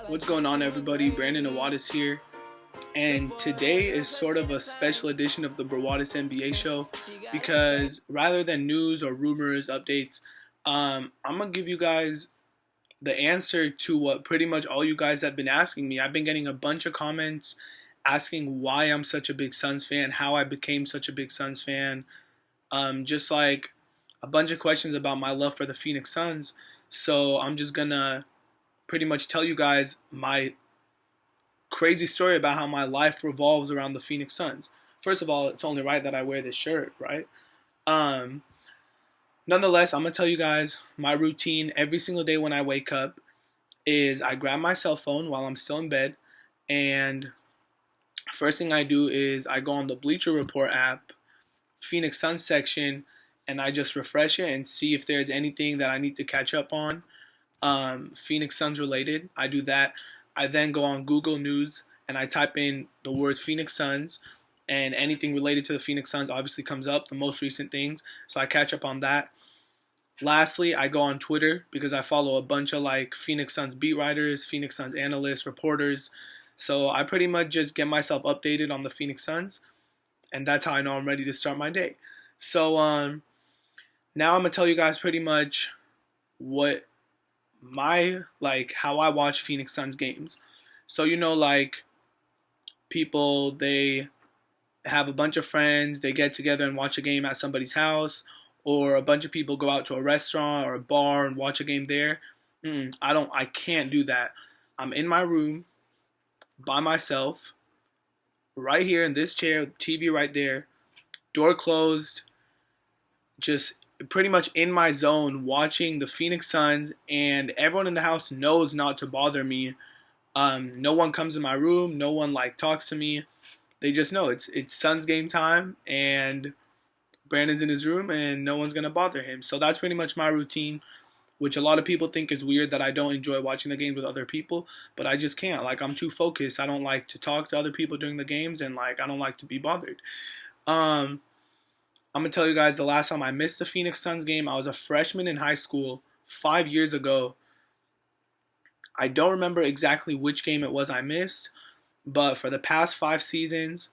What's going on, everybody? Brawadis here, and today is sort of a special edition of the Brawadis NBA show because rather than news or rumors, updates, I'm gonna give you guys the answer to what pretty much all you guys have been asking me. I've been getting a bunch of comments asking why I'm such a big Suns fan, how I became such a big Suns fan, just like a bunch of questions about my love for the Phoenix Suns. So I'm just gonna pretty much tell you guys my crazy story about how my life revolves around the Phoenix Suns. First of all, it's only right that I wear this shirt, right? Um, Nonetheless, I'm gonna tell you guys my routine every single day when I wake up is I grab my cell phone while I'm still in bed, and first thing I do is I go on the Bleacher Report app, Phoenix Suns section, and I just refresh it and see if there's anything that I need to catch up on, Phoenix Suns related. I do that. I then go on Google News and I type in the words Phoenix Suns, and anything related to the Phoenix Suns obviously comes up, the most recent things. So I catch up on that. Lastly, I go on Twitter because I follow a bunch of like Phoenix Suns beat writers, Phoenix Suns analysts, reporters. So I pretty much just get myself updated on the Phoenix Suns, and that's how I know I'm ready to start my day. So now I'm gonna tell you guys pretty much what my like how I watch Phoenix Suns games. So like people, they have a bunch of friends, they get together and watch a game at somebody's house, or a bunch of people go out to a restaurant or a bar and watch a game there. I can't do that. I'm in my room by myself, right here in this chair, TV right there, door closed, just pretty much in my zone watching the Phoenix Suns, and everyone in the house knows not to bother me. No one comes in my room, no one like talks to me. They just know it's Suns game time, and Brandon's in his room and no one's gonna bother him. So that's pretty much my routine, which a lot of people think is weird that I don't enjoy watching the games with other people, but I just can't. Like, I'm too focused. I don't like to talk to other people during the games, and like I don't like to be bothered. Um, I'm gonna tell you guys the last time I missed a Phoenix Suns game, I was a freshman in high school 5 years ago. I don't remember exactly which game it was I missed, but for the past 5 seasons,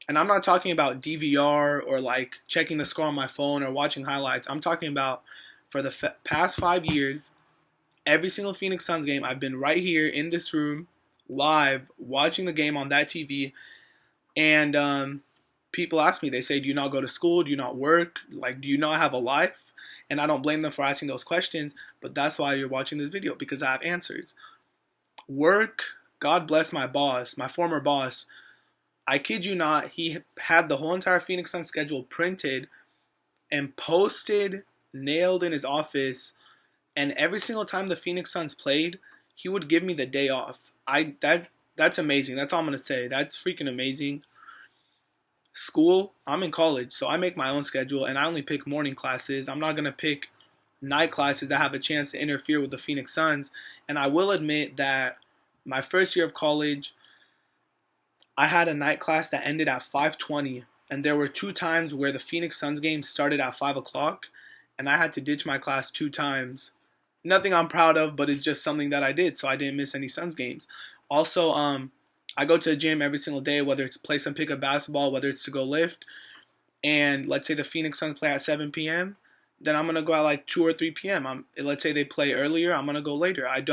and I'm not talking about DVR or like checking the score on my phone or watching highlights. I'm talking about for the past 5 years, every single Phoenix Suns game, I've been right here in this room, live, watching the game on that TV. And people ask me, they say, do you not go to school? Do you not work? Like, do you not have a life? And I don't blame them for asking those questions, but that's why you're watching this video, because I have answers. Work, God bless my boss, my former boss. I kid you not, he had the whole entire Phoenix Suns schedule printed and posted, nailed in his office, and every single time the Phoenix Suns played, he would give me the day off. That's amazing. That's all I'm gonna say. That's freaking amazing. School, I'm in college, so I make my own schedule and I only pick morning classes. I'm not gonna pick night classes that have a chance to interfere with the Phoenix Suns. And I will admit that my first year of college, I had a night class that ended at 5:20, and there were 2 times where the Phoenix Suns game started at 5 o'clock, and I had to ditch my class 2 times. Nothing I'm proud of, but it's just something that I did, so I didn't miss any Suns games. Also, I go to the gym every single day, whether it's to play some pickup basketball, whether it's to go lift, and let's say the Phoenix Suns play at 7 p.m., then I'm gonna go at like 2 or 3 p.m. Let's say they play earlier, I'm gonna go later. I'm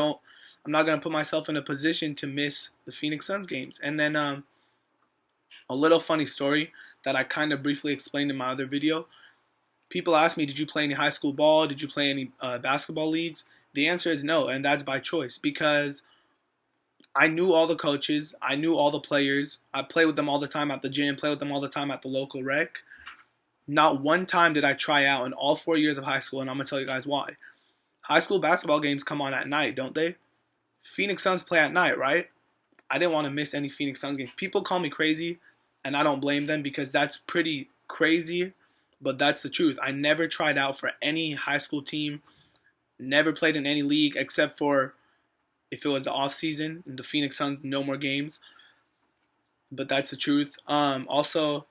not gonna put myself in a position to miss the Phoenix Suns games. And then a little funny story that I kind of briefly explained in my other video. People ask me, did you play any high school ball? Did you play any basketball leagues? The answer is no, and that's by choice, because I knew all the coaches. I knew all the players. I play with them all the time at the gym, play with them all the time at the local rec. Not one time did I try out in all 4 years of high school, and I'm going to tell you guys why. High school basketball games come on at night, don't they? Phoenix Suns play at night, right? I didn't want to miss any Phoenix Suns games. People call me crazy, and I don't blame them because that's pretty crazy, but that's the truth. I never tried out for any high school team, never played in any league except for if it was the off season and the Phoenix Suns no more games. But that's the truth. Also,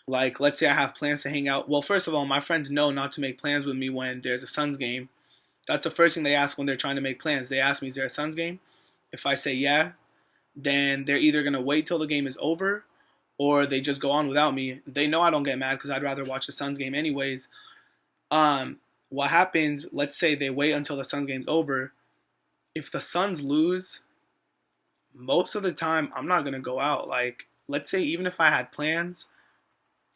like, let's say I have plans to hang out. Well, first of all, my friends know not to make plans with me when there's a Suns game. That's the first thing they ask when they're trying to make plans. They ask me, is there a Suns game? If I say yeah, then they're either going to wait till the game is over or they just go on without me. They know I don't get mad because I'd rather watch the Suns game anyways. What happens, let's say they wait until the Suns game's over. If the Suns lose, most of the time I'm not going to go out. Like, let's say even if I had plans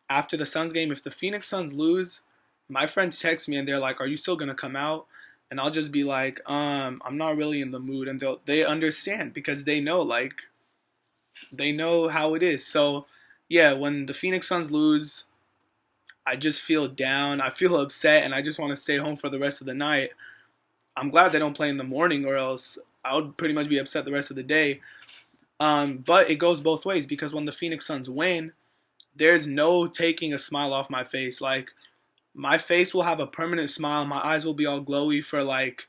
after the Suns game, if the Phoenix Suns lose, my friends text me and they're like, are you still going to come out? And I'll just be like, I'm not really in the mood. And they understand because they know, like, they know how it is. So, yeah, when the Phoenix Suns lose, I just feel down. I feel upset, and I just want to stay home for the rest of the night. I'm glad they don't play in the morning, or else I would pretty much be upset the rest of the day. But it goes both ways because when the Phoenix Suns win, there's no taking a smile off my face. Like, my face will have a permanent smile. My eyes will be all glowy for like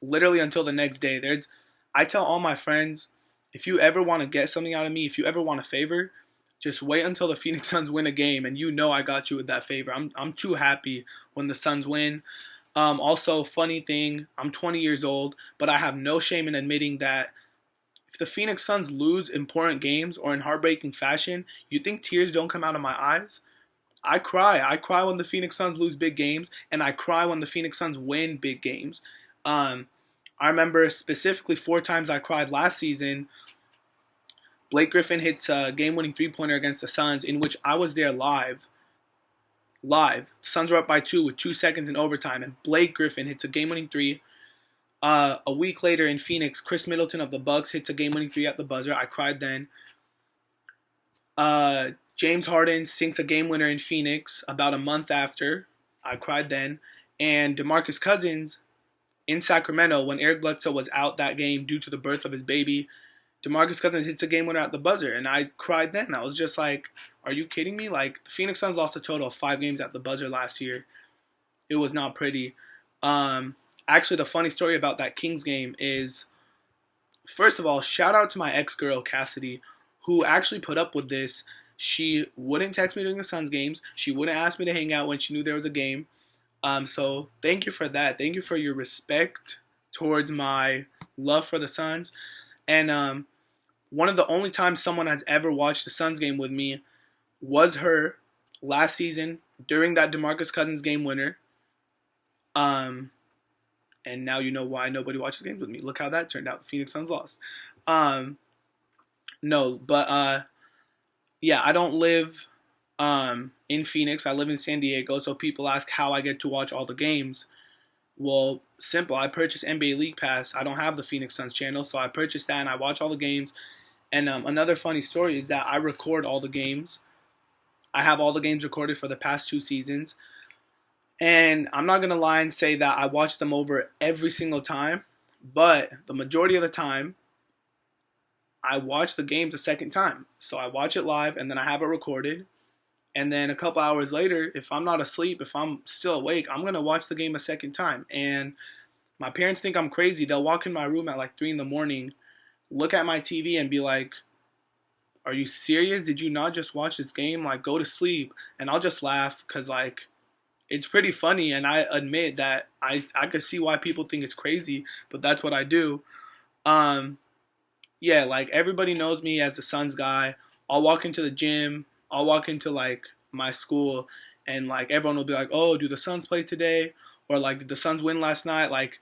literally until the next day. I tell all my friends, if you ever want to get something out of me, if you ever want a favor, just wait until the Phoenix Suns win a game, and you know I got you with that favor. I'm too happy when the Suns win. Also, funny thing, I'm 20 years old, but I have no shame in admitting that if the Phoenix Suns lose important games or in heartbreaking fashion, you think tears don't come out of my eyes? I cry. I cry when the Phoenix Suns lose big games, and I cry when the Phoenix Suns win big games. I remember specifically 4 times I cried last season. Blake Griffin hits a game-winning three-pointer against the Suns, in which I was there live. The Suns were up by 2 with 2 seconds in overtime, and Blake Griffin hits a game-winning three. A week later in Phoenix, Chris Middleton of the Bucks hits a game-winning three at the buzzer. I cried then. James Harden sinks a game winner in Phoenix about a month after. I cried then. And DeMarcus Cousins in Sacramento, when Eric Bledsoe was out that game due to the birth of his baby, DeMarcus Cousins hits a game winner at the buzzer. And I cried then. I was just like, are you kidding me? Like, the Phoenix Suns lost a total of 5 games at the buzzer last year. It was not pretty. Actually, the funny story about that Kings game is, first of all, shout out to my ex-girl, Cassidy, who actually put up with this. She wouldn't text me during the Suns games. She wouldn't ask me to hang out when she knew there was a game. So thank you for that. Thank you for your respect towards my love for the Suns. And one of the only times someone has ever watched the Suns game with me was her last season during that DeMarcus Cousins game winner. And now you know why nobody watches games with me. Look how that turned out. The Phoenix Suns lost. Yeah, I don't live in Phoenix. I live in San Diego, so people ask how I get to watch all the games. Well, simple. I purchased NBA League Pass. I don't have the Phoenix Suns channel, so I purchased that and I watch all the games. And another funny story is that I record all the games. I have all the games recorded for the past 2 seasons. And I'm not going to lie and say that I watch them over every single time, but the majority of the time, I watch the games a second time. So I watch it live and then I have it recorded. And then a couple hours later, if I'm not asleep, if I'm still awake, I'm going to watch the game a second time. And my parents think I'm crazy. They'll walk in my room at like 3 in the morning, look at my TV and be like, are you serious? Did you not just watch this game? Like, go to sleep. And I'll just laugh because, like, it's pretty funny. And I admit that I could see why people think it's crazy, but that's what I do. Yeah, like, everybody knows me as the Suns guy. I'll walk into the gym. I'll walk into, like, my school, and, like, everyone will be like, oh, do the Suns play today? Or, like, did the Suns win last night? Like,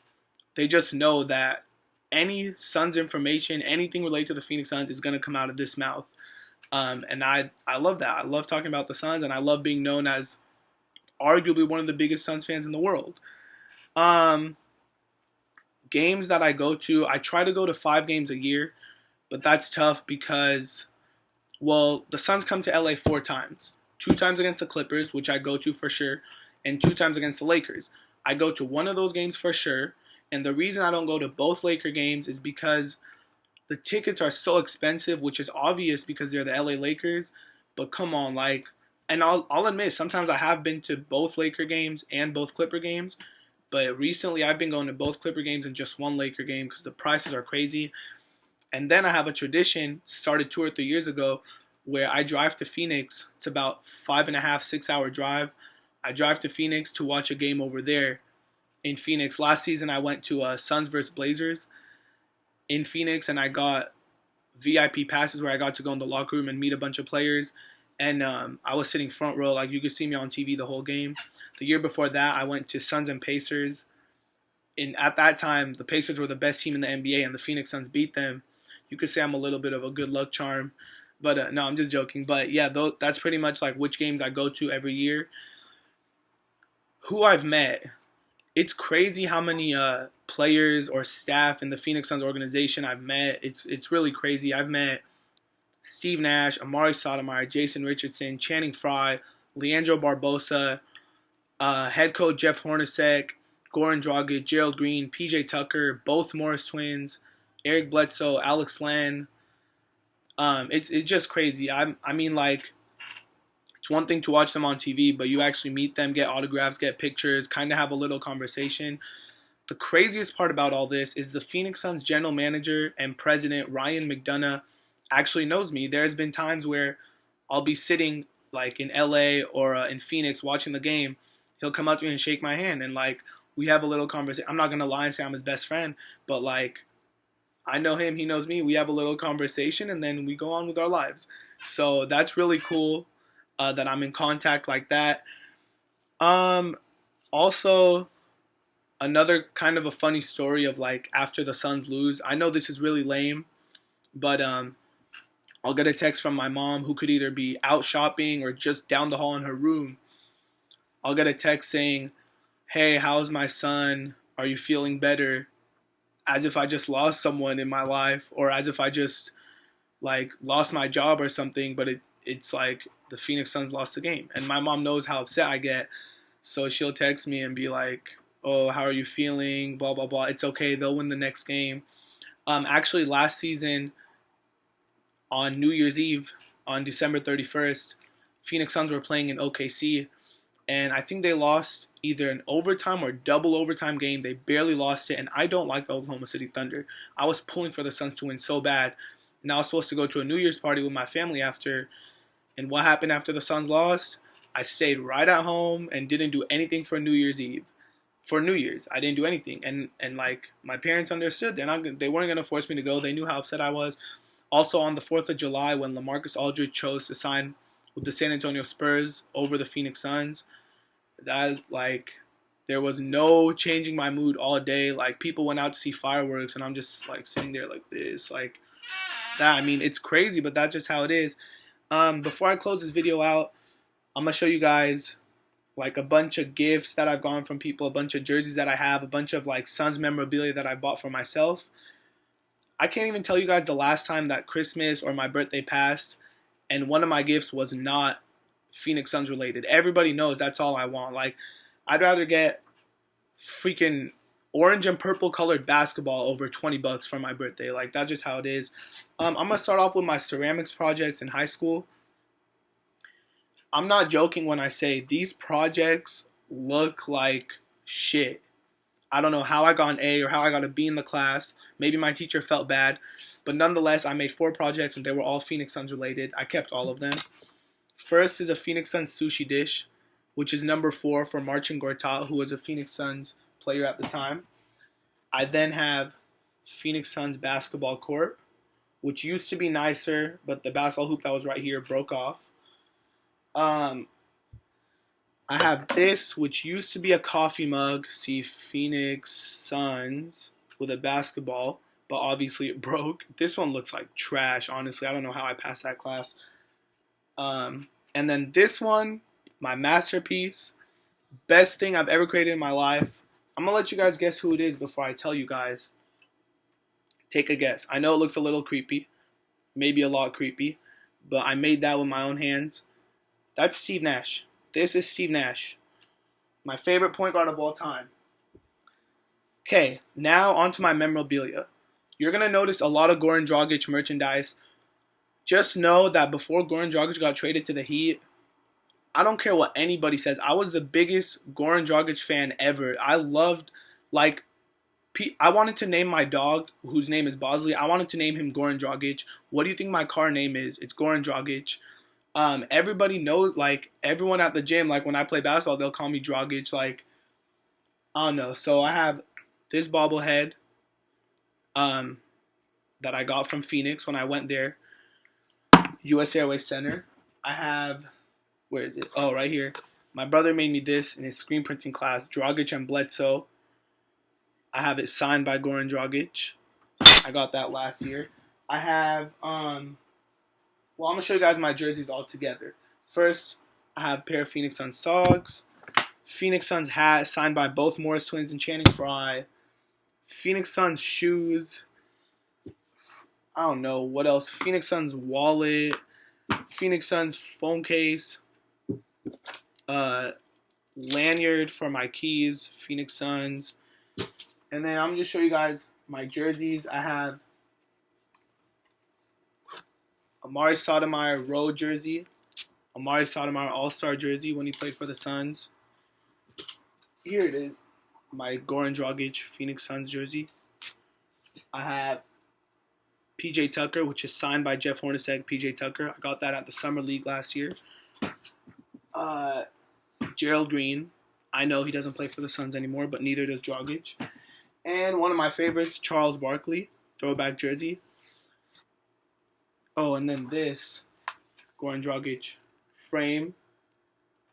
they just know that any Suns information, anything related to the Phoenix Suns is going to come out of this mouth. And I love that. I love talking about the Suns, and I love being known as arguably one of the biggest Suns fans in the world. Games that I go to, I try to go to 5 games a year. But that's tough because, well, the Suns come to LA 4 times. 2 times against the Clippers, which I go to for sure, and 2 times against the Lakers. I go to one of those games for sure, and the reason I don't go to both Laker games is because the tickets are so expensive, which is obvious because they're the LA Lakers. But come on, like, and I'll admit, sometimes I have been to both Laker games and both Clipper games, but recently I've been going to both Clipper games and just one Laker game because the prices are crazy. And then I have a tradition, started 2 or 3 years ago, where I drive to Phoenix. It's about 5.5, 6 hour drive. I drive to Phoenix to watch a game over there. in Phoenix. Last season, I went to Suns versus Blazers in Phoenix, and I got VIP passes where I got to go in the locker room and meet a bunch of players. And I was sitting front row, like you could see me on TV the whole game. The year before that, I went to Suns and Pacers. And at that time, the Pacers were the best team in the NBA, and the Phoenix Suns beat them. You could say I'm a little bit of a good luck charm, but no, I'm just joking. But yeah, that's pretty much like which games I go to every year. Who I've met, it's crazy how many players or staff in the Phoenix Suns organization I've met. It's really crazy. I've met Steve Nash, Amari Sotomayor, Jason Richardson, Channing Frye, Leandro Barbosa, head coach Jeff Hornacek, Goran Dragic, Gerald Green, PJ Tucker, both Morris twins, Eric Bledsoe, Alex Len. It's just crazy. I mean, like, it's one thing to watch them on TV, but you actually meet them, get autographs, get pictures, kind of have a little conversation. The craziest part about all this is the Phoenix Suns general manager and president, Ryan McDonough, actually knows me. There's been times where I'll be sitting, like, in LA or in Phoenix watching the game. He'll come up to me and shake my hand, and, like, we have a little conversation. I'm not going to lie and say I'm his best friend, but, like, I know him, he knows me. We have a little conversation, and then we go on with our lives. So that's really cool that I'm in contact like that. Also, another kind of a funny story of, like, after the Suns lose. I know this is really lame, but I'll get a text from my mom, who could either be out shopping or just down the hall in her room. I'll get a text saying, "Hey, how's my son? Are you feeling better?" As if I just lost someone in my life, or as if I just, like, lost my job or something, but it's like the Phoenix Suns lost the game. And my mom knows how upset I get, so she'll text me and be like, "Oh, how are you feeling? Blah, blah, blah. It's okay. They'll win the next game." Actually, last season, on New Year's Eve, on December 31st, Phoenix Suns were playing in OKC, and I think they lost either an overtime or double overtime game. They barely lost it, and I don't like the Oklahoma City Thunder. I was pulling for the Suns to win so bad, and I was supposed to go to a New Year's party with my family after, and what happened after the Suns lost? I stayed right at home and didn't do anything for New Year's Eve. For New Year's, I didn't do anything, and like, my parents understood. They weren't gonna force me to go. They knew how upset I was. Also, on the 4th of July, when LaMarcus Aldridge chose to sign with the San Antonio Spurs over the Phoenix Suns, that, like, there was no changing my mood all day. Like, people went out to see fireworks, and I'm just, like, sitting there like this, like that. I mean, it's crazy, but that's just how it is. Before I close this video out, I'm gonna show you guys, like, a bunch of gifts that I've gotten from people, a bunch of jerseys that I have, a bunch of, like, Suns memorabilia that I bought for myself. I can't even tell you guys the last time that Christmas or my birthday passed and one of my gifts was not Phoenix Suns related. Everybody knows that's all I want. Like, I'd rather get freaking orange and purple colored basketball over $20 for my birthday. Like, that's just how it is. I'm going to start off with my ceramics projects in high school. I'm not joking when I say these projects look like shit. I don't know how I got an A or how I got a B in the class. Maybe my teacher felt bad. But nonetheless, I made 4 projects, and they were all Phoenix Suns related. I kept all of them. First is a Phoenix Suns sushi dish, which is number 4 for Marcin Gortat, who was a Phoenix Suns player at the time. I then have Phoenix Suns basketball court, which used to be nicer, but the basketball hoop that was right here broke off. I have this, which used to be a coffee mug. See, Phoenix Suns with a basketball, but obviously it broke. This one looks like trash, honestly. I don't know how I passed that class. And then this one, my masterpiece, best thing I've ever created in my life. I'm going to let you guys guess who it is before I tell you guys. Take a guess. I know it looks a little creepy, maybe a lot creepy, but I made that with my own hands. That's Steve Nash. This is Steve Nash, my favorite point guard of all time. Okay, now onto my memorabilia. You're going to notice a lot of Goran Dragic merchandise. Just know that before Goran Dragic got traded to the Heat, I don't care what anybody says, I was the biggest Goran Dragic fan ever. I loved, like, I wanted to name my dog, whose name is Bosley, I wanted to name him Goran Dragic. What do you think my car name is? It's Goran Dragic. Everybody knows, like, everyone at the gym, like, when I play basketball, they'll call me Dragic. Like, I don't know. So I have this bobblehead um, that I got from Phoenix when I went there, U.S. Airways Center. I have, where is it? Oh, right here. My brother made me this in his screen printing class, Dragic and Bledsoe. I have it signed by Goran Dragic. I got that last year. I have, I'm going to show you guys my jerseys all together. First, I have a pair of Phoenix Suns socks. Phoenix Suns hat signed by both Morris twins and Channing Frye. Phoenix Suns shoes. I don't know what else. Phoenix Suns wallet. Phoenix Suns phone case. Lanyard for my keys. Phoenix Suns. And then I'm going to show you guys my jerseys. I have Amari Stoudemire road jersey. Amari Stoudemire all-star jersey when he played for the Suns. Here it is. My Goran Dragic Phoenix Suns jersey. I have PJ Tucker, which is signed by Jeff Hornacek. PJ Tucker. I got that at the Summer League last year. Gerald Green. I know he doesn't play for the Suns anymore, but neither does Dragic. And one of my favorites, Charles Barkley, throwback jersey. Oh, and then this Goran Dragic frame.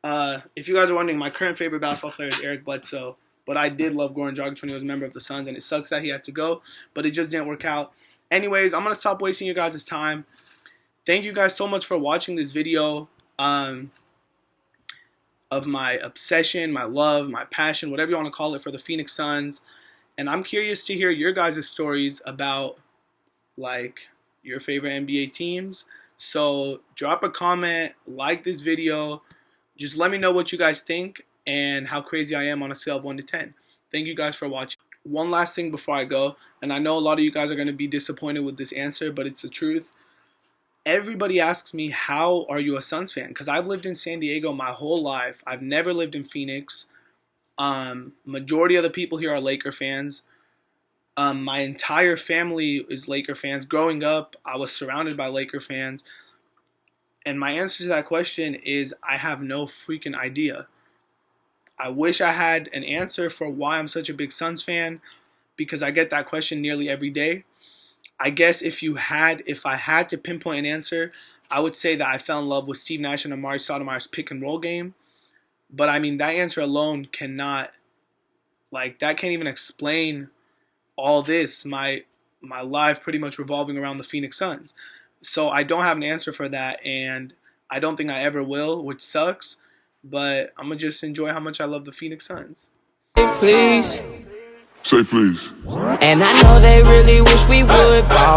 If you guys are wondering, my current favorite basketball player is Eric Bledsoe. But I did love Goran Dragic when he was a member of the Suns, and it sucks that he had to go, but it just didn't work out. Anyways, I'm going to stop wasting you guys' time. Thank you guys so much for watching this video of my obsession, my love, my passion, whatever you want to call it, for the Phoenix Suns. And I'm curious to hear your guys' stories about, like, your favorite NBA teams. So drop a comment, like this video. Just let me know what you guys think and how crazy I am on a scale of 1 to 10. Thank you guys for watching. One last thing before I go, and I know a lot of you guys are going to be disappointed with this answer, but it's the truth. Everybody asks me, how are you a Suns fan? Because I've lived in San Diego my whole life. I've never lived in Phoenix. Majority of the people here are Laker fans. My entire family is Laker fans. Growing up, I was surrounded by Laker fans. And my answer to that question is I have no freaking idea. I wish I had an answer for why I'm such a big Suns fan, because I get that question nearly every day. I guess if I had to pinpoint an answer, I would say that I fell in love with Steve Nash and Amari Stoudemire's pick and roll game. But I mean, that answer alone cannot, that can't even explain all this. My life pretty much revolving around the Phoenix Suns. So I don't have an answer for that, and I don't think I ever will, which sucks. But I'm going to just enjoy how much I love the Phoenix Suns. Please. Say please. And I know they really wish we would ball.